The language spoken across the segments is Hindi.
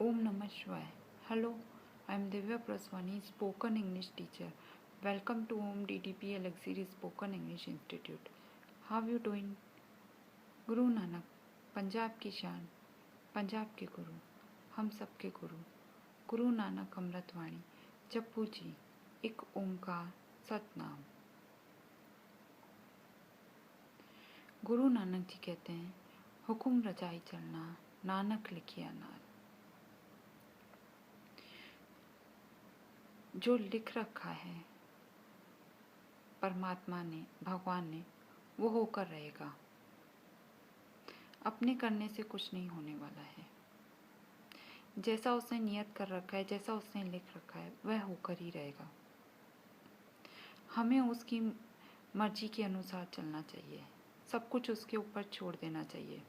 Om Namah Shivaya. Hello, I am Divya Praswani, spoken English teacher. Welcome to Om DDP Luxury Spoken English Institute. How you doing? Guru Nanak, Punjab की शान, पंजाब के गुरु, हम सब के गुरु, गुरु नानक अमृतवाणी, जपू जी, एक ओंकार सतनाम। गुरु नानक जी कहते हैं, हुक्म रजाई चलना, नानक लिखिया नाल। जो लिख रखा है परमात्मा ने, भगवान ने, वो होकर रहेगा। अपने करने से कुछ नहीं होने वाला है। जैसा उसने नियत कर रखा है, जैसा उसने लिख रखा है, वह होकर ही रहेगा। हमें उसकी मर्जी के अनुसार चलना चाहिए, सब कुछ उसके ऊपर छोड़ देना चाहिए।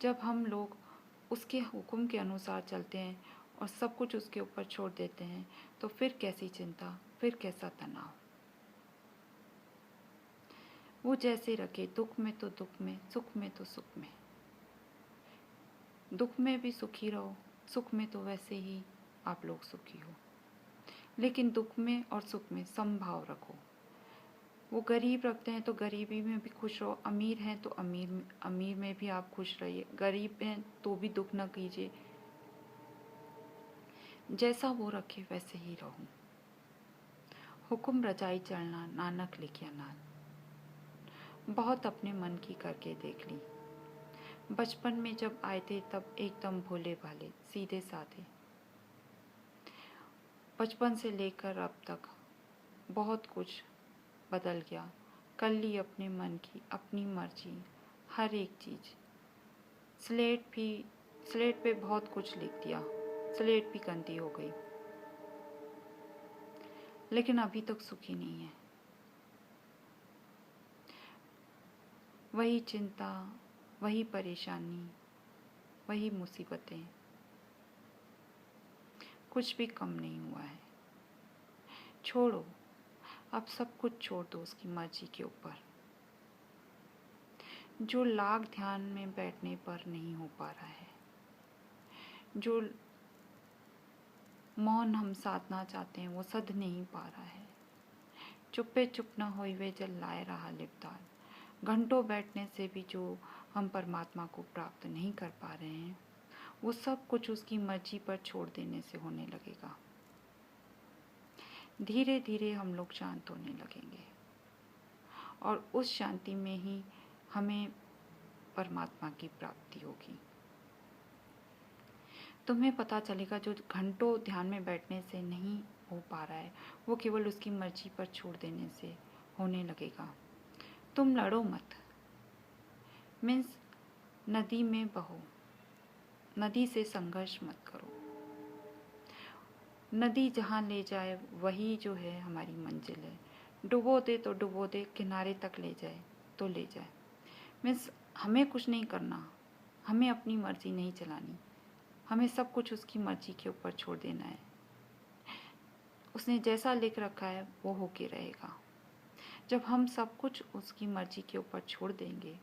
जब हम लोग उसके हुक्म के अनुसार चलते हैं और सब कुछ उसके ऊपर छोड़ देते हैं, तो फिर कैसी चिंता, फिर कैसा तनाव। वो जैसे रखे, दुख में तो दुख में, सुख में तो सुख में। दुख में भी सुखी रहो, सुख में तो वैसे ही आप लोग सुखी हो, लेकिन दुख में और सुख में समभाव रखो। वो गरीब रखते हैं तो गरीबी में भी खुश रहो, अमीर हैं तो अमीर में भी आप खुश रहिए, गरीब हैं तो भी दुख न कीजिए। जैसा वो रखे वैसे ही रहो। हुक्म रजाई चलना, नानक लिखिया नाल। बहुत अपने मन की करके देख ली। बचपन में जब आए थे तब एकदम भोले भाले, सीधे साधे। बचपन से लेकर अब तक बहुत कुछ बदल गया। कर ली अपने मन की, अपनी मर्जी, हर एक चीज। स्लेट पे बहुत कुछ लिख दिया, स्लेट भी गंदी हो गई, लेकिन अभी तक सुखी नहीं है। वही चिंता, वही परेशानी, वही मुसीबतें, कुछ भी कम नहीं हुआ है। छोड़ो, अब सब कुछ छोड़ दो उसकी मर्जी के ऊपर। जो लाख ध्यान में बैठने पर नहीं हो पा रहा है, जो मौन हम साधना चाहते हैं वो सध नहीं पा रहा है। चुप्पे चुप न होई वे जल लाए रहा लिपदार। घंटों बैठने से भी जो हम परमात्मा को प्राप्त नहीं कर पा रहे हैं, वो सब कुछ उसकी मर्जी पर छोड़ देने से होने लगेगा। धीरे धीरे हम लोग शांत होने लगेंगे और उस शांति में ही हमें परमात्मा की प्राप्ति होगी। तुम्हें पता चलेगा जो घंटों ध्यान में बैठने से नहीं हो पा रहा है, वो केवल उसकी मर्जी पर छोड़ देने से होने लगेगा। तुम लड़ो मत, मीन्स नदी में बहो, नदी से संघर्ष मत करो। नदी जहाँ ले जाए वही जो है हमारी मंजिल है। डुबो दे तो डुबो दे, किनारे तक ले जाए तो ले जाए। मीन्स हमें कुछ नहीं करना, हमें अपनी मर्जी नहीं चलानी, हमें सब कुछ उसकी मर्जी के ऊपर छोड़ देना है। उसने जैसा लिख रखा है वो होके रहेगा। जब हम सब कुछ उसकी मर्जी के ऊपर छोड़ देंगे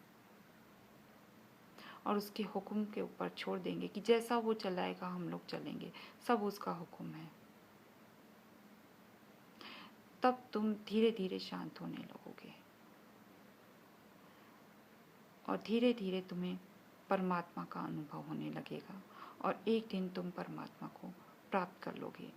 और उसके हुक्म के ऊपर छोड़ देंगे कि जैसा वो चलाएगा हम लोग चलेंगे, सब उसका हुक्म है, तब तुम धीरे धीरे शांत होने लगोगे और धीरे धीरे तुम्हें परमात्मा का अनुभव होने लगेगा और एक दिन तुम परमात्मा को प्राप्त कर लोगे।